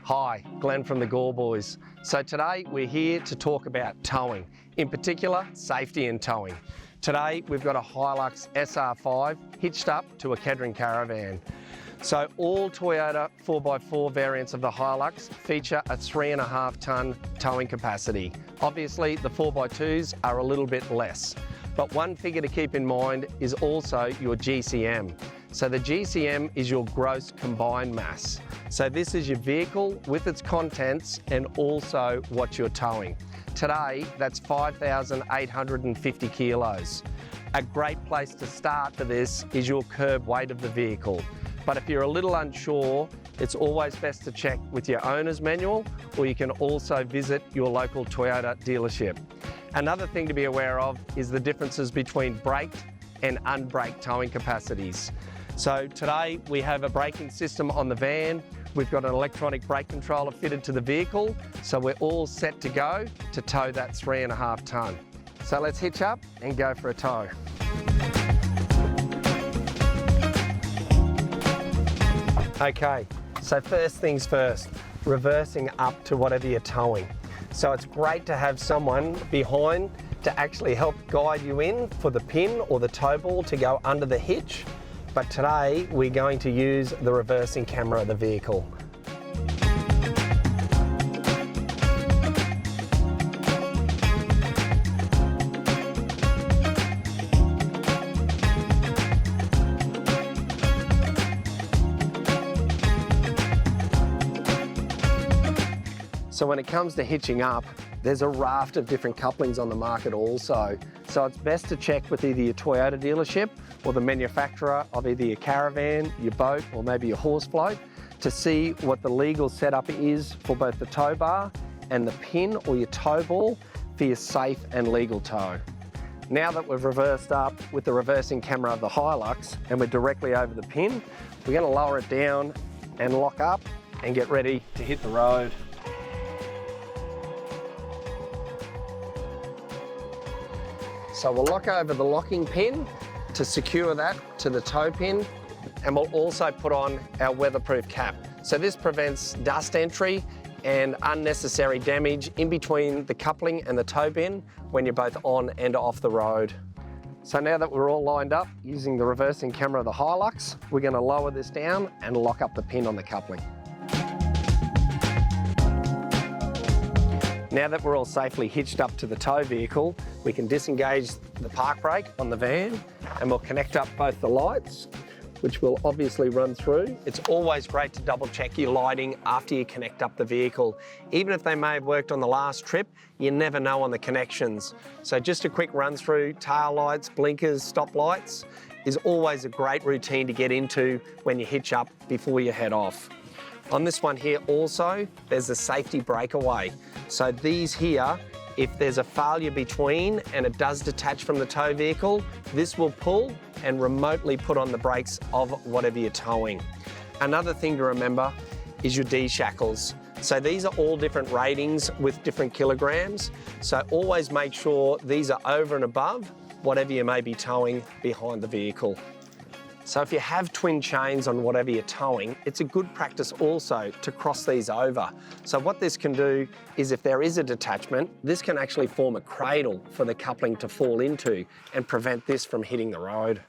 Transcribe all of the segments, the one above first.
Hi, Glenn from the Gall Boys. So today we're here to talk about towing, in particular safety in towing. Today we've got a HiLux SR5 hitched up to a Kedron caravan. So all Toyota 4x4 variants of the HiLux feature a 3.5 tonne towing capacity. Obviously the 4x2s are a little bit less, but one figure to keep in mind is also your GCM. So the GCM is your gross combined mass. So this is your vehicle with its contents and also what you're towing. Today, that's 5,850 kilos. A great place to start for this is your curb weight of the vehicle. But if you're a little unsure, it's always best to check with your owner's manual, or you can also visit your local Toyota dealership. Another thing to be aware of is the differences between braked and unbraked towing capacities. So today we have a braking system on the van. We've got an electronic brake controller fitted to the vehicle, so we're all set to go to tow that 3.5 tonne. So let's hitch up and go for a tow. Okay, so first things first, reversing up to whatever you're towing. So it's great to have someone behind to actually help guide you in for the pin or the tow ball to go under the hitch. But today we're going to use the reversing camera of the vehicle. So when it comes to hitching up, there's a raft of different couplings on the market also. So it's best to check with either your Toyota dealership or the manufacturer of either your caravan, your boat, or maybe your horse float to see what the legal setup is for both the tow bar and the pin or your tow ball for your safe and legal tow. Now that we've reversed up with the reversing camera of the HiLux and we're directly over the pin, we're going to lower it down and lock up and get ready to hit the road. So we'll lock over the locking pin to secure that to the tow pin, and we'll also put on our weatherproof cap. So this prevents dust entry and unnecessary damage in between the coupling and the tow pin when you're both on and off the road. So now that we're all lined up using the reversing camera of the HiLux, we're going to lower this down and lock up the pin on the coupling. Now that we're all safely hitched up to the tow vehicle, we can disengage the park brake on the van and we'll connect up both the lights, which will obviously run through. It's always great to double check your lighting after you connect up the vehicle. Even if they may have worked on the last trip, you never know on the connections. So just a quick run through, tail lights, blinkers, stop lights is always a great routine to get into when you hitch up before you head off. On this one here also, there's a safety breakaway. So these here, if there's a failure between and it does detach from the tow vehicle, this will pull and remotely put on the brakes of whatever you're towing. Another thing to remember is your D-shackles. So these are all different ratings with different kilograms. So always make sure these are over and above whatever you may be towing behind the vehicle. So if you have twin chains on whatever you're towing, it's a good practice also to cross these over. So what this can do is if there is a detachment, this can actually form a cradle for the coupling to fall into and prevent this from hitting the road.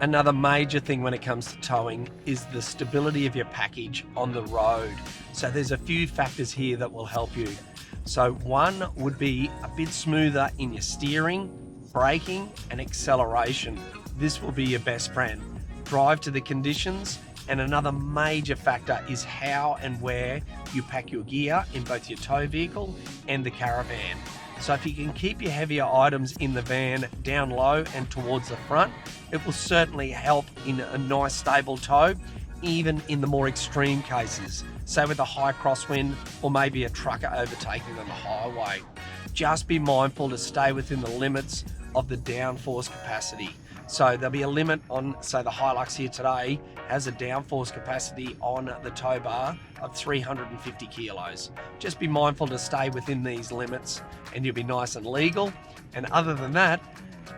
Another major thing when it comes to towing is the stability of your package on the road. So there's a few factors here that will help you. So one would be a bit smoother in your steering, braking and acceleration. This will be your best friend. Drive to the conditions, and another major factor is how and where you pack your gear in both your tow vehicle and the caravan. So if you can keep your heavier items in the van down low and towards the front, it will certainly help in a nice stable tow, even in the more extreme cases. Say with a high crosswind or maybe a trucker overtaking on the highway. Just be mindful to stay within the limits of the downforce capacity. So there'll be a limit on, say the HiLux here today has a downforce capacity on the tow bar of 350 kilos. Just be mindful to stay within these limits and you'll be nice and legal. And other than that,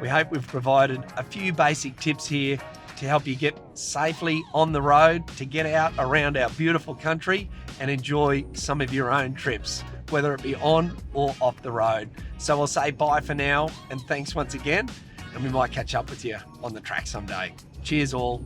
we hope we've provided a few basic tips here to help you get safely on the road, to get out around our beautiful country and enjoy some of your own trips, whether it be on or off the road. So we'll say bye for now, and thanks once again, and we might catch up with you on the track someday. Cheers all.